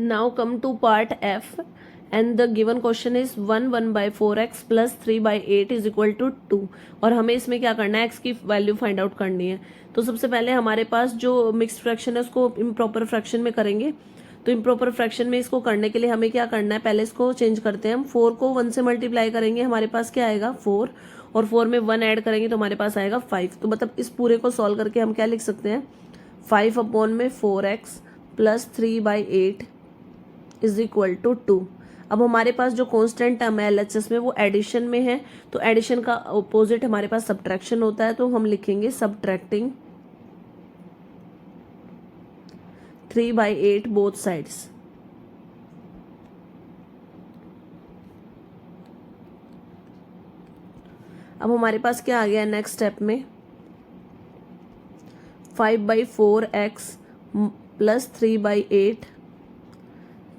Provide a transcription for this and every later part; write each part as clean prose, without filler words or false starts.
Now come to part F and the given question is 1/4x plus 3/8 is equal to 2 और हमें इसमें क्या करना है, x की वैल्यू फाइंड आउट करनी है। तो सबसे पहले हमारे पास जो मिक्स्ड फ्रैक्शन है उसको इम्प्रॉपर फ्रैक्शन में करेंगे। तो इम्प्रॉपर फ्रैक्शन में इसको करने के लिए हमें क्या करना है, पहले इसको चेंज करते हैं। हम 4 को 1 से मल्टीप्लाई करेंगे, हमारे पास क्या आएगा 4 और 4 में 1 ऐड करेंगे तो हमारे पास आएगा 5। तो मतलब इस पूरे को सॉल्व करके हम क्या लिख सकते हैं, 5/4x plus 3/8 is equal to 2। अब हमारे पास जो कांस्टेंट टर्म है LHS में वो एडिशन में है, तो एडिशन का अपोजिट हमारे पास सब्ट्रैक्शन होता है, तो हम लिखेंगे सब्ट्रैक्टिंग 3/8 बोथ साइड्स। अब हमारे पास क्या आ गया नेक्स्ट स्टेप में, 5/4x plus 3/8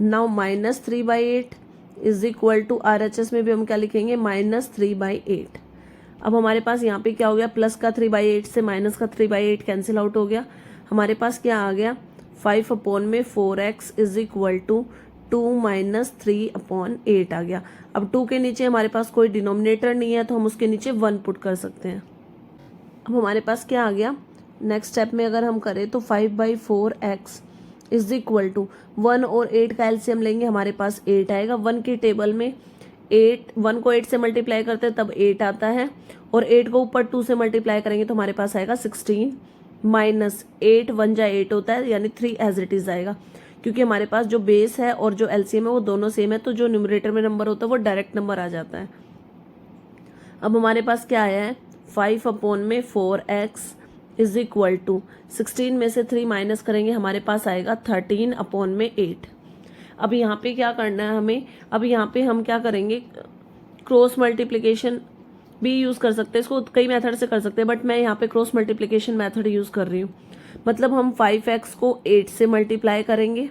now minus 3/8 is equal to RHS में भी हम क्या लिखेंगे, माइनस 3/8। अब हमारे पास यहाँ पे क्या हो गया, प्लस का 3/8 से माइनस का 3/8 कैंसिल आउट हो गया। हमारे पास क्या आ गया, 5/4x is equal to 2 minus 3/8 आ गया। अब 2 के नीचे हमारे पास कोई डिनोमिनेटर नहीं है तो हम उसके नीचे 1 पुट कर सकते हैं। अब हमारे पास क्या आ गया, नेक्स्ट स्टेप में अगर हम करें तो 5/4x इज इक्वल टू 1 और 8 का एलसीएम लेंगे, हमारे पास 8 आएगा। 1 की टेबल में 1 को 8 से मल्टीप्लाई करते हैं तब 8 आता है, और 8 को ऊपर 2 से मल्टीप्लाई करेंगे तो हमारे पास आएगा 16 माइनस 8 1 जा 8 होता है, यानी 3 एज इट इज आएगा। क्योंकि हमारे पास जो बेस है और जो एलसीएम है वो दोनों सेम है, तो जो न्यूमरेटर में नंबर होता है वो डायरेक्ट नंबर आ जाता है। अब हमारे पास क्या आया है, 5/4x इज इक्वल टू 16 में से 3 माइनस करेंगे, हमारे पास आएगा 13/8। अब यहाँ पे क्या करना है हमें, अब यहाँ पे हम क्या करेंगे, क्रॉस मल्टीप्लिकेशन भी यूज़ कर सकते हैं, इसको कई मेथड से कर सकते हैं, बट मैं यहाँ पे क्रॉस मल्टीप्लिकेशन मेथड यूज़ कर रही हूँ। मतलब हम 5x को 8 से मल्टीप्लाई करेंगे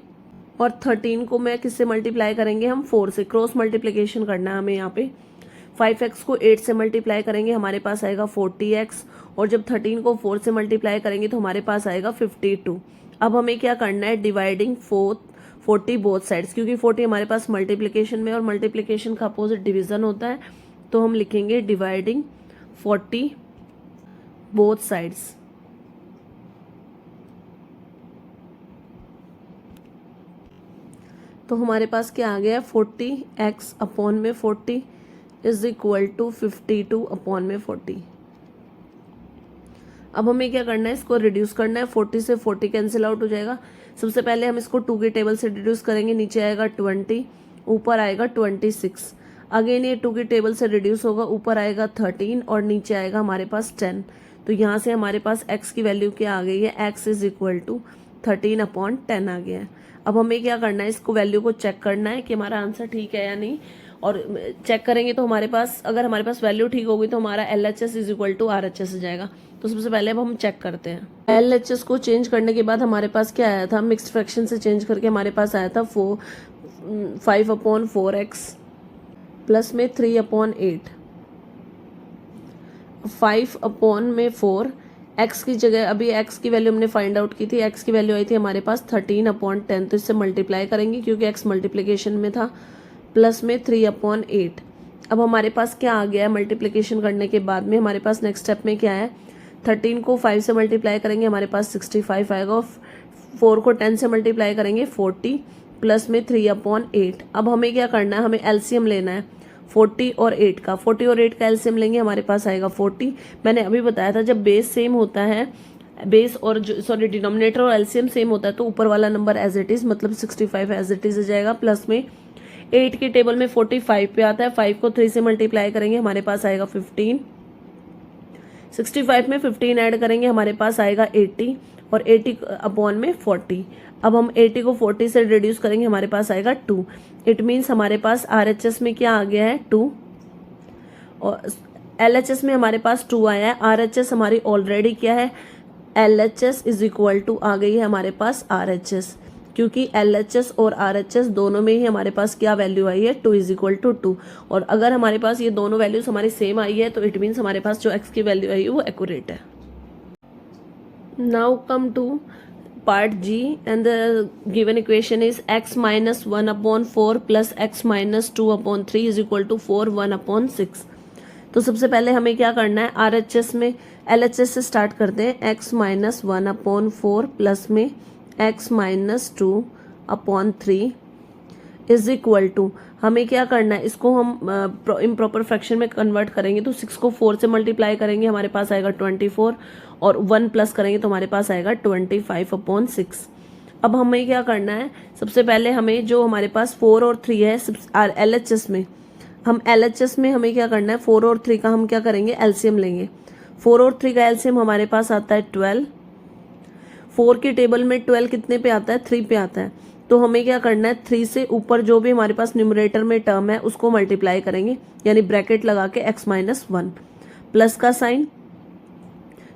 और 13 को मैं किससे मल्टीप्लाई करेंगे, हम 4 से। क्रॉस मल्टीप्लिकेशन करना है हमें यहाँ पे। 5x को 8 से मल्टीप्लाई करेंगे, हमारे पास आएगा 40x, और जब 13 को 4 से मल्टीप्लाई करेंगे तो हमारे पास आएगा 52। अब हमें क्या करना है, डिवाइडिंग 40 बोथ साइड्स, क्योंकि 40 हमारे पास मल्टीप्लिकेशन में और मल्टीप्लिकेशन का अपोजिट डिवीजन होता है, तो हम लिखेंगे डिवाइडिंग 40 बोथ साइड्स। तो हमारे पास क्या आ गया, 40x/40 इज इक्वल टू 52/40। अब हमें क्या करना है, इसको रिड्यूस करना है। 40 से 40 कैंसिल आउट हो जाएगा। सबसे पहले हम इसको 2 की टेबल से रिड्यूस करेंगे, नीचे आएगा 20, ऊपर आएगा 26। अगेन ये 2 की टेबल से रिड्यूस होगा, ऊपर आएगा 13 और नीचे आएगा हमारे पास 10। तो यहाँ से हमारे पास x की वैल्यू क्या आ गई है, x इज इक्वल टू 13/10 आ गया है। अब हमें क्या करना है, इसको वैल्यू को चेक करना है कि हमारा आंसर ठीक है या नहीं, और चेक करेंगे तो हमारे पास, अगर हमारे पास वैल्यू ठीक होगी तो हमारा LHS is equal to RHS हो जाएगा। तो सबसे पहले अब हम चेक करते हैं। LHS को चेंज करने के बाद हमारे पास क्या आया था, मिक्स्ड फ्रैक्शन से चेंज करके हमारे पास आया था 5/4x प्लस में 3/8। 5/4 x की जगह, अभी x की वैल्यू हमने फाइंड आउट की थी, x की वैल्यू आई थी हमारे पास 13/10, तो इससे मल्टीप्लाई करेंगे क्योंकि x मल्टीप्लिकेशन में था, प्लस में 3/8। अब हमारे पास क्या आ गया है, मल्टीप्लिकेशन करने के बाद में हमारे पास नेक्स्ट स्टेप में क्या है, 13 को 5 से मल्टीप्लाई करेंगे, हमारे पास 65 आएगा, और 4 को 10 से मल्टीप्लाई करेंगे 40, प्लस में 3/8। अब हमें क्या करना है, हमें एलसीएम लेना है 40 और 8 का। 40 और 8 का एलसीएम लेंगे, हमारे पास आएगा 40। मैंने अभी बताया था जब बेस सेम होता है, बेस और डिनोमिनेटर और एलसीएम सेम होता है तो ऊपर वाला नंबर एज इट इज, मतलब 65 एज इट इज हो जाएगा, प्लस में 8 की टेबल में 45 पे आता है, 5 को 3 से मल्टीप्लाई करेंगे, हमारे पास आएगा 15। 65 में 15 ऐड करेंगे, हमारे पास आएगा 80, और 80/40। अब हम 80 को 40 से रिड्यूस करेंगे, हमारे पास आएगा 2। इट मीन्स हमारे पास RHS में क्या आ गया है, 2, और LHS में हमारे पास 2 आया है। RHS हमारी ऑलरेडी क्या है, LHS इज इक्वल टू आ गई है हमारे पास RHS, क्योंकि LHS और RHS दोनों में ही हमारे पास क्या वैल्यू आई है, 2 इज इक्वल टू 2। और अगर हमारे पास ये दोनों वैल्यूज हमारी सेम आई है तो इट मीन्स हमारे पास जो x की वैल्यू आई है वो एक्यूरेट है। Now come to part G and the given equation is x minus 1 upon 4 plus x minus 2 upon 3 is equal to 4 1 upon 6। तो सबसे पहले हमें क्या करना है, RHS में LHS से स्टार्ट करते हैं। x माइनस 1 अपॉन 4 प्लस में x minus 2 upon 3 is equal to, हमें क्या करना है, इसको हम इम्प्रॉपर फ्रैक्शन में कन्वर्ट करेंगे तो 6 को 4 से मल्टीप्लाई करेंगे, हमारे पास आएगा 24 और 1 प्लस करेंगे तो हमारे पास आएगा 25 अपॉन 6। अब हमें क्या करना है, सबसे पहले हमें जो हमारे पास 4 और 3 है LHS में, हम LHS में हमें क्या करना है, 4 और 3 का हम क्या करेंगे, एलसीएम लेंगे। 4 और 3 का एलसीएम हमारे पास आता है 12। 4 की टेबल में 12 कितने पे आता है, 3 पे आता है। तो हमें क्या करना है, 3 से ऊपर जो भी हमारे पास न्यूमरेटर में टर्म है उसको मल्टीप्लाई करेंगे, यानी ब्रैकेट लगा के x माइनस 1 प्लस का साइन।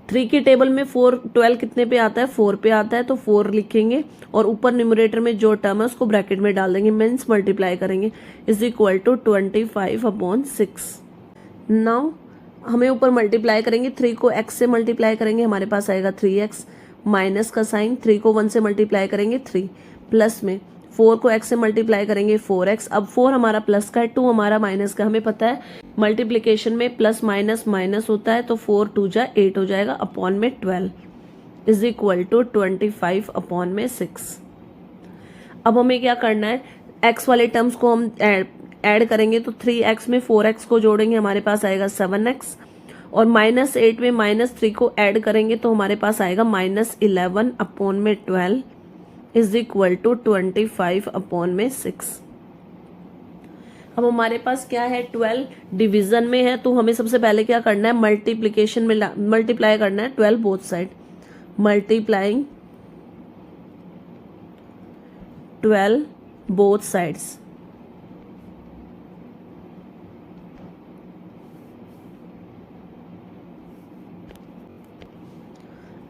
3 की टेबल में 12 कितने पे आता है, 4 पे आता है, तो 4 लिखेंगे और ऊपर न्यूमरेटर में जो टर्म है उसको ब्रैकेट में डाल देंगे, मीन्स मल्टीप्लाई करेंगे, is equal to 25 upon 6। Now हमें ऊपर मल्टीप्लाई करेंगे, 3 को x से मल्टीप्लाई करेंगे, हमारे पास आएगा 3x माइनस का साइन, 3 को 1 से मल्टीप्लाई करेंगे 3 प्लस में 4 को x से मल्टीप्लाई करेंगे 4x। अब 4 हमारा प्लस का है, 2 हमारा माइनस का, हमें पता है मल्टीप्लिकेशन में प्लस माइनस माइनस होता है, तो 4 2 जा 8 हो जाएगा, अपॉन में 12 इज इक्वल टू 25 अपॉन में 6। अब हमें क्या करना है, x वाले टर्म्स को हम ऐड करेंगे, तो 3x में 4x को जोड़ेंगे, हमारे पास आएगा 7x और -8 में -3 को ऐड करेंगे तो हमारे पास आएगा -11 अपॉन में 12 इज इक्वल टू 25 अपॉन में 6। अब हमारे पास क्या है, 12 डिवीजन में है, तो हमें सबसे पहले क्या करना है, मल्टीप्लिकेशन में मल्टीप्लाई करना है 12 both side, multiplying 12 both sides.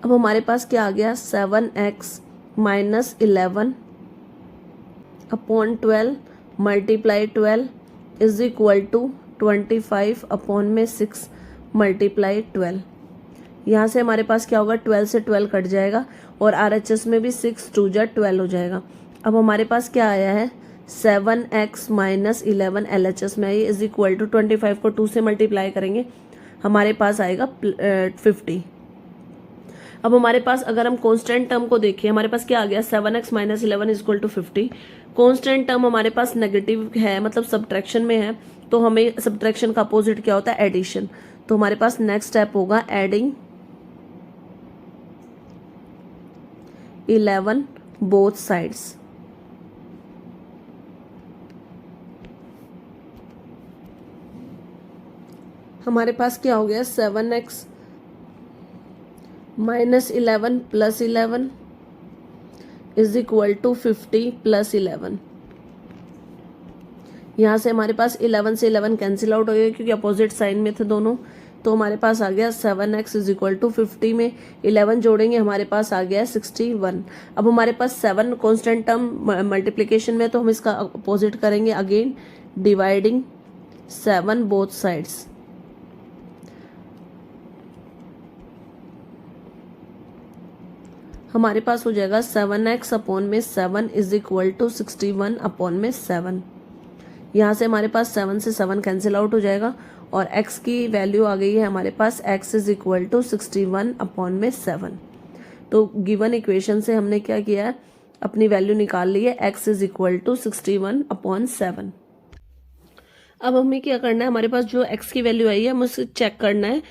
अब हमारे पास क्या आ गया, 7x minus 11 upon 12 multiply 12 is equal to 25 upon में 6 मल्टीप्लाई 12। यहाँ से हमारे पास क्या होगा, 12 से 12 कट जाएगा और RHS में भी 6 2 जा 12 हो जाएगा। अब हमारे पास क्या आया है, 7x माइनस 11 LHS में आई इज इक्वल टू 25 को 2 से मल्टीप्लाई करेंगे, हमारे पास आएगा 50। अब हमारे पास अगर हम कांस्टेंट टर्म को देखें, हमारे पास क्या आ गया, 7x minus 11 is equal to 50। Constant term हमारे पास नेगेटिव है, मतलब सब्ट्रैक्शन में है, तो हमें सब्ट्रैक्शन का अपोजिट क्या होता है, एडिशन। तो हमारे पास नेक्स्ट स्टेप होगा एडिंग 11 बोथ साइड्स। हमारे पास क्या हो गया, 7x minus 11 plus 11 is equal to 50 plus 11। यहाँ से हमारे पास 11 से 11 कैंसिल आउट हो गया क्योंकि अपोजिट साइन में थे दोनों, तो हमारे पास आ गया 7x इज इक्वल टू 50 में 11 जोड़ेंगे, हमारे पास आ गया 61। अब हमारे पास 7 कांस्टेंट टर्म मल्टीप्लिकेशन में, तो हम इसका अपोजिट करेंगे, अगेन डिवाइडिंग 7 बोथ साइड्स। हमारे पास हो जाएगा 7x अपॉन में 7 इज इक्वल टू 61 अपॉन में 7। यहाँ से हमारे पास 7 से 7 कैंसिल आउट हो जाएगा और x की वैल्यू आ गई है हमारे पास, x is equal to 61 upon में 7। तो गिवन इक्वेशन से हमने क्या किया है, अपनी वैल्यू निकाल ली है, x is equal to 61 upon 7। अब हमें क्या करना है, हमारे पास जो x की वैल्यू आई है हमें उसे चेक करना है।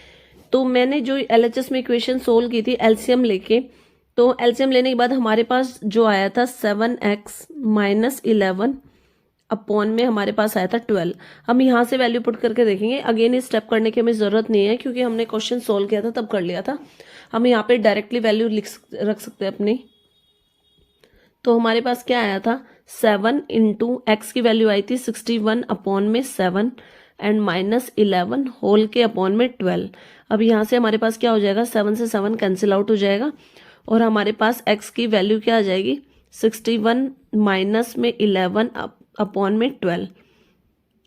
तो मैंने जो LHS में इक्वेशन सोल्व की थी एलसीएम लेके, तो एलसीएम लेने के बाद हमारे पास जो आया था 7x माइनस 11 अपॉन में हमारे पास आया था 12। हम यहाँ से वैल्यू पुट करके देखेंगे, अगेन इस स्टेप करने की हमें ज़रूरत नहीं है क्योंकि हमने क्वेश्चन सोल्व किया था तब कर लिया था। हम यहाँ पे डायरेक्टली वैल्यू रख सकते हैं अपनी। तो हमारे पास क्या आया था, 7 इंटू एक्स की वैल्यू आई थी 61 अपॉन में 7 एंड माइनस 11 होल के अपॉन में 12। अब यहाँ से हमारे पास क्या हो जाएगा, 7 से 7 कैंसिल आउट हो जाएगा और हमारे पास x की वैल्यू क्या आ जाएगी, 61 माइनस में 11 अपॉन में 12।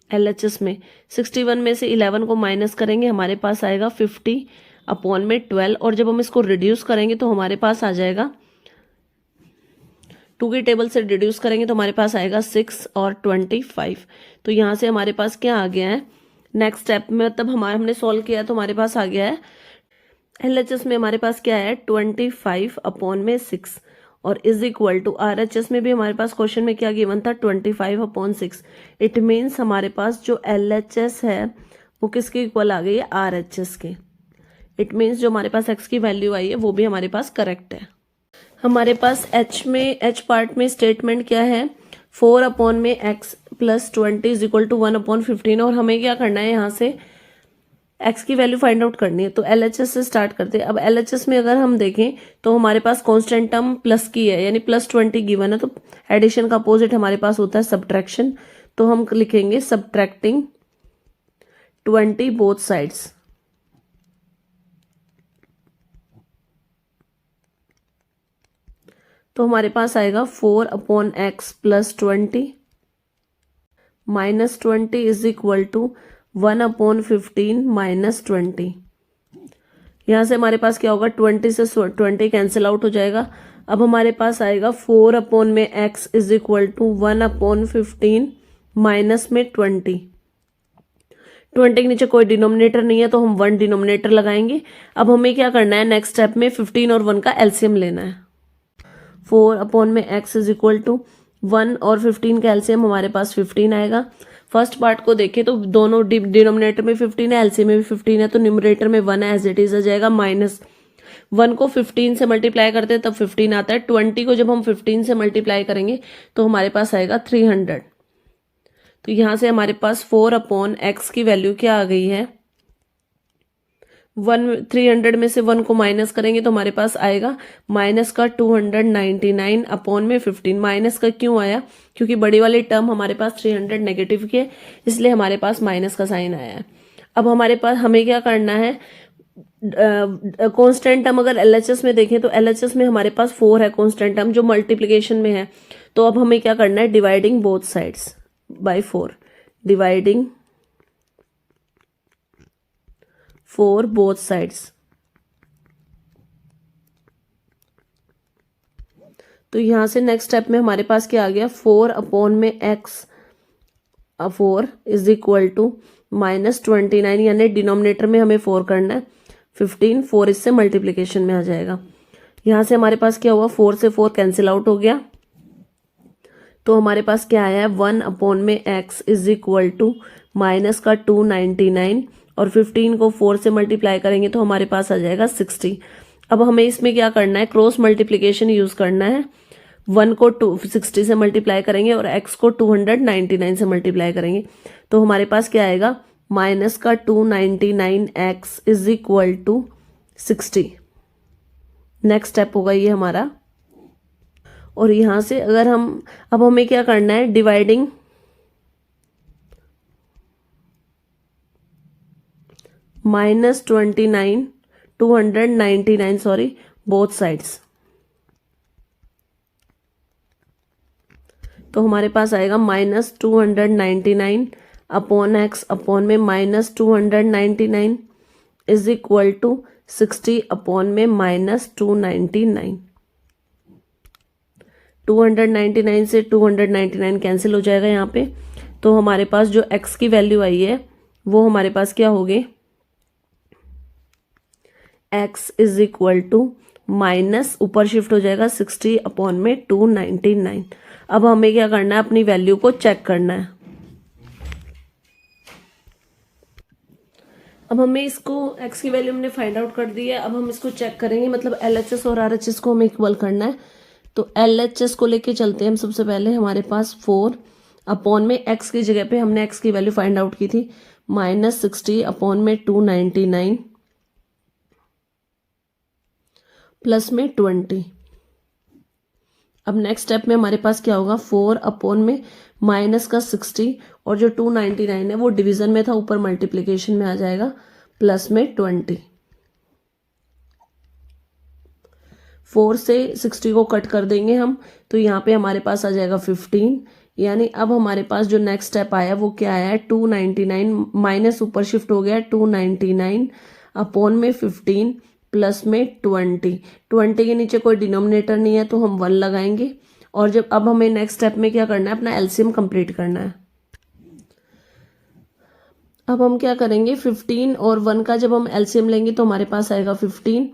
LHS में 61 में से 11 को माइनस करेंगे, हमारे पास आएगा 50 अपॉन में 12 और जब हम इसको रिड्यूस करेंगे तो हमारे पास आ जाएगा 2 की टेबल से डिड्यूस करेंगे तो हमारे पास आएगा 6 और 25। तो यहाँ से हमारे पास क्या आ गया है नेक्स्ट स्टेप में, तब हमने सॉल्व किया तो हमारे पास आ गया है LHS में हमारे पास क्या है 25/6 और इज इक्वल टू RHS में भी हमारे पास क्वेश्चन में क्या गिवन था 25/6। इट मीन्स हमारे पास जो LHS है वो किसके इक्वल आ गई है RHS के। इट मीन्स जो हमारे पास x की वैल्यू आई है वो भी हमारे पास करेक्ट है। हमारे पास H पार्ट में स्टेटमेंट क्या है 4/x + 20 इज इक्वल टू 1/15 और हमें क्या करना है यहाँ से x की वैल्यू फाइंड आउट करनी है। तो LHS से स्टार्ट करते हैं। अब LHS में अगर हम देखें तो हमारे पास कांस्टेंट टर्म प्लस की है यानी +20 गिवन है, तो एडिशन का अपोजिट हमारे पास होता है सब्ट्रैक्शन। तो हम लिखेंगे सब्ट्रैक्टिंग 20 बोथ साइड्स। तो हमारे पास आएगा 4/x + 20 -20 इज इक्वल टू 1/15 -20। यहाँ से हमारे पास क्या होगा 20 से 20 कैंसिल आउट हो जाएगा। अब हमारे पास आएगा 4/x is equal to 1/15 minus में 20। 20 के नीचे कोई डिनोमिनेटर नहीं है तो हम 1 डिनोमिनेटर लगाएंगे। अब हमें क्या करना है नेक्स्ट स्टेप में 15 और 1 का एलसीएम लेना है। 4/x इज इक्वल टू 1 और 15 का एलसीएम हमारे पास 15 आएगा। फर्स्ट पार्ट को देखें तो दोनों डिनोमिनेटर में 15 है, एलसीएम में भी 15 है, तो न्यूमरेटर में 1 है एज इट इज आ जाएगा। -1 को 15 से मल्टीप्लाई करते हैं तब 15 आता है। 20 को जब हम 15 से मल्टीप्लाई करेंगे तो हमारे पास आएगा 300। तो यहाँ से हमारे पास 4/x की वैल्यू क्या आ गई है 300 में से 1 को माइनस करेंगे तो हमारे पास आएगा माइनस का 299/15। माइनस का क्यों आया क्योंकि बड़ी वाली टर्म हमारे पास 300 नेगेटिव की है, इसलिए हमारे पास माइनस का साइन आया है। अब हमारे पास हमें क्या करना है कांस्टेंट टर्म अगर LHS में देखें तो LHS में हमारे पास 4 है कांस्टेंट टर्म जो मल्टीप्लिकेशन में है। तो अब हमें क्या करना है dividing both sides by 4, dividing 4 both sides. तो यहां से नेक्स्ट स्टेप में हमारे पास क्या आ गया 4/x 4 इज इक्वल टू -29 यानी डिनोमिनेटर में हमें 4 करना है। 15 4 इससे मल्टीप्लिकेशन में आ जाएगा। यहां से हमारे पास क्या हुआ 4 से 4 कैंसिल आउट हो गया। तो हमारे पास क्या आया है 1/x is equal to minus का 299 और 15 को 4 से मल्टीप्लाई करेंगे तो हमारे पास आ जाएगा 60। अब हमें इसमें क्या करना है क्रॉस मल्टीप्लिकेशन यूज करना है। 1 को 60 से मल्टीप्लाई करेंगे और x को 299 से मल्टीप्लाई करेंगे तो हमारे पास क्या आएगा माइनस का 299x is equal to 60। Next step होगा ये हमारा। और यहां से अगर अब हमें क्या करना है डिवाइडिंग -299 बोथ साइड्स। तो हमारे पास आएगा -299/x -299 इज इक्वल टू 60/-299। 299 से 299 कैंसिल हो जाएगा यहाँ पे। तो हमारे पास जो x की वैल्यू आई है वो हमारे पास क्या होगी x is equal to minus ऊपर शिफ्ट हो जाएगा 60/299। अब हमें क्या करना है अपनी वैल्यू को चेक करना है। अब हमें इसको x की वैल्यू हमने फाइंड आउट कर दी है। अब हम इसको चेक करेंगे मतलब LHS और RHS को हमें इक्वल करना है। तो LHS को लेके चलते हैं हम। सबसे पहले हमारे पास 4/x की जगह पे हमने x की वैल्यू फाइंड आउट की थी -60/299 प्लस में 20। अब नेक्स्ट स्टेप में हमारे पास क्या होगा 4/ माइनस का 60 और जो 299 है वो डिवीजन में था ऊपर मल्टीप्लिकेशन में आ जाएगा प्लस में 20। 4 से 60 को कट कर देंगे हम तो यहाँ पे हमारे पास आ जाएगा 15। यानी अब हमारे पास जो नेक्स्ट स्टेप आया वो क्या आया है 299 माइनस ऊपर शिफ्ट हो गया 299/15 प्लस में 20। 20 के नीचे कोई डिनोमिनेटर नहीं है तो हम 1 लगाएंगे और जब अब हमें नेक्स्ट स्टेप में क्या करना है, अपना एलसीएम कंप्लीट करना है। अब हम क्या करेंगे, 15 और 1 का जब हम एलसीएम लेंगे तो हमारे पास आएगा 15,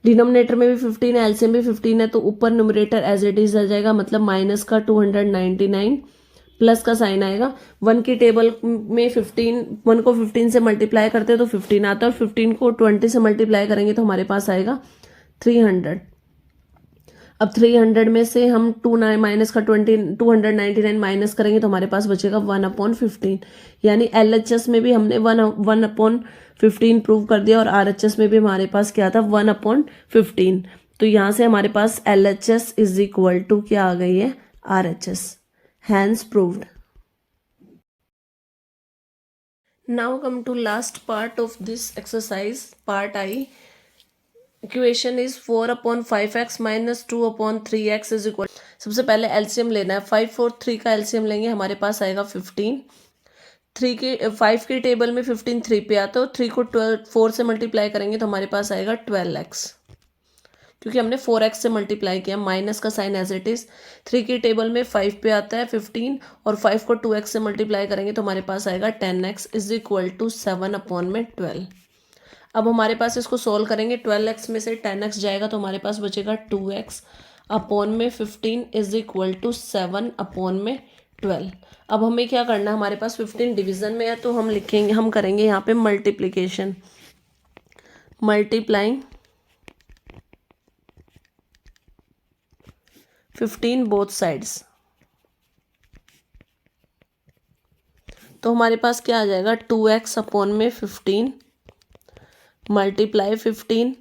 डिनोमिनेटर में भी 15 है, एलसीएम भी 15 है, तो ऊपर न्यूमरेटर एज इट इज आ जाएगा, मतलब माइनस का 299 प्लस का साइन आएगा। 1 की टेबल में 1 को 15 से मल्टीप्लाई करते हैं तो 15 आता है, और 15 को 20 से मल्टीप्लाई करेंगे तो हमारे पास आएगा 300। अब 300 में से हम 299 माइनस करेंगे तो हमारे पास बचेगा 1/15, यानी LHS में भी हमने 1/15 प्रूव कर दिया, और RHS में भी हमारे पास क्या था, 1/15। तो यहाँ से हमारे पास LHS इज इक्वल टू क्या आ गई है, RHS, hence proved. Now come to last part of this exercise, part I. Equation is 4/5x minus 2/3x is equal. सबसे पहले एलसीएम लेना है, 5 और 3 का एलसीएम लेंगे, हमारे पास आएगा 15। 5 की टेबल में 15 3 पे आता है, और 3 को 4 से मल्टीप्लाई करेंगे तो हमारे पास आएगा 12x, क्योंकि हमने 4x से मल्टीप्लाई किया, माइनस का साइन एज इट इज। 3 की टेबल में 5 पे आता है 15, और 5 को 2x से मल्टीप्लाई करेंगे तो हमारे पास आएगा 10x इज इक्वल टू 7/12। अब हमारे पास इसको सोल्व करेंगे, 12x में से 10x जाएगा तो हमारे पास बचेगा 2x अपॉन में 15 इज इक्वल टू 7/12। अब हमें क्या करना है, हमारे पास 15 डिवीजन में है तो हम लिखेंगे, हम करेंगे यहाँ पे मल्टीप्लिकेशन, मल्टीप्लाइंग 15 बोथ साइड्स। तो हमारे पास क्या आ जाएगा, 2x अपॉन में 15 multiply 15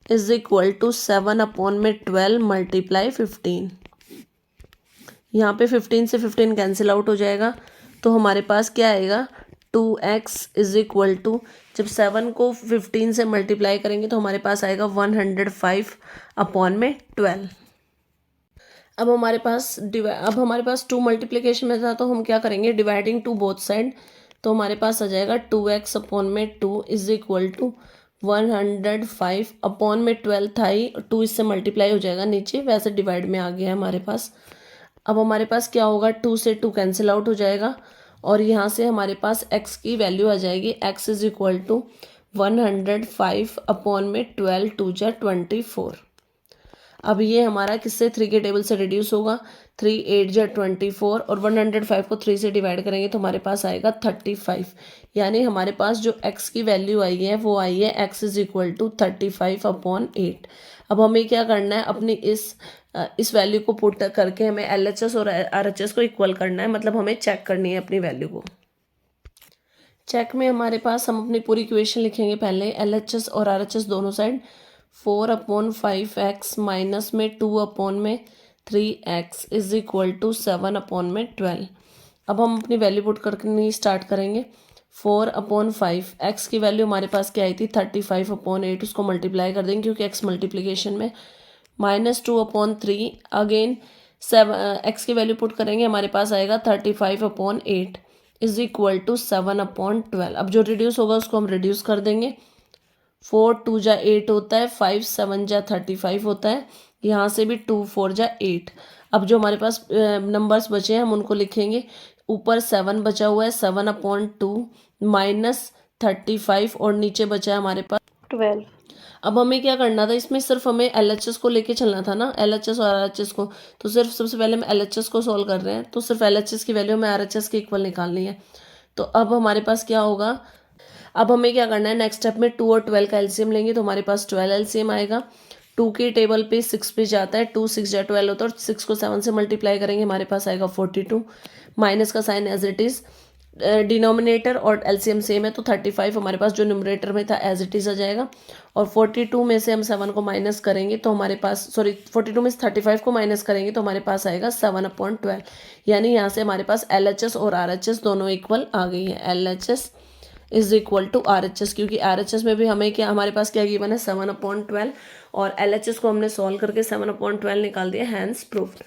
is equal to 7/12 multiply 15। यहाँ पे 15 से 15 कैंसिल आउट हो जाएगा, तो हमारे पास क्या आएगा, 2x इज इक्वल टू, जब 7 को 15 से मल्टीप्लाई करेंगे तो हमारे पास आएगा 105/12। अब हमारे पास 2 मल्टीप्लिकेशन में था, तो हम क्या करेंगे, डिवाइडिंग टू बोथ साइड। तो हमारे पास आ जाएगा 2x अपॉन में 2 इज इक्वल टू 105/12 था ही, 2 इससे मल्टीप्लाई हो जाएगा नीचे, वैसे डिवाइड में आ गया है हमारे पास। अब हमारे पास क्या होगा, 2 से 2 कैंसिल आउट हो जाएगा, और यहाँ से हमारे पास x की वैल्यू आ जाएगी, x इज इक्वल टू 105/12 2 जा 24। अब ये हमारा किससे, 3 के टेबल से रिड्यूस होगा, 3 8 जा 24, और 105 को 3 से डिवाइड करेंगे तो हमारे पास आएगा 35, यानी हमारे पास जो x की वैल्यू आई है वो आई है x इज इक्वल टू 35/8। अब हमें क्या करना है, अपनी इस वैल्यू को पुट करके हमें LHS और RHS को इक्वल करना है, मतलब हमें चेक करनी है अपनी वैल्यू को। चेक में हमारे पास हम अपनी पूरी इक्वेशन लिखेंगे, पहले LHS और RHS दोनों साइड, 4/5x माइनस में 2/3x इज इक्वल टू 7/12। अब हम अपनी वैल्यू पुट करनी स्टार्ट करेंगे। 4/5 x की वैल्यू हमारे पास क्या आई थी, 35/8, उसको मल्टीप्लाई कर देंगे क्योंकि x मल्टीप्लिकेशन में, माइनस 2/3 अगेन 7x की वैल्यू पुट करेंगे, हमारे पास आएगा 35/8 इज इक्वल टू 7/12। अब जो रिड्यूस होगा उसको हम रिड्यूस कर देंगे, 4 2 जा 8 होता है, 5 7 जा 35 होता है, यहाँ से भी 2 4 जा 8। अब जो हमारे पास नंबर्स बचे हैं हम उनको लिखेंगे, ऊपर 7 बचा हुआ है, 7/2 माइनस 35, और नीचे बचा है हमारे पास 12। अब हमें क्या करना था, इसमें सिर्फ हमें LHS को लेके चलना था ना, LHS और RHS को, तो सिर्फ सबसे पहले हम LHS को सॉल्व कर रहे हैं, तो सिर्फ LHS की वैल्यू हमें RHS के इक्वल निकालनी है। तो अब हमारे पास क्या होगा, अब हमें क्या करना है, नेक्स्ट स्टेप में 2 और 12 का एलसीएम लेंगे तो हमारे पास 12 एलसीएम आएगा। 2 की टेबल पे 6 पे जाता है, 2 6 जा 12 होता है, और 6 को 7 से मल्टीप्लाई करेंगे हमारे पास आएगा 42, माइनस का sign as it is. Denominator और एलसीएम सेम है तो 35 हमारे पास जो न्यूमरेटर में था एज इट इज आ जाएगा, और 42 में से हम 7 को माइनस करेंगे तो हमारे पास 42 में से 35 को माइनस करेंगे तो हमारे पास आएगा 7/12, यानी यहाँ से हमारे पास LHS और RHS दोनों इक्वल आ गई है। LHS is equal to RHS, क्योंकि RHS में भी हमें क्या, हमारे पास क्या गिवन है 7/12, और LHS को हमने सॉल्व करके 7/12 निकाल दिया, हैंस प्रूव्ड।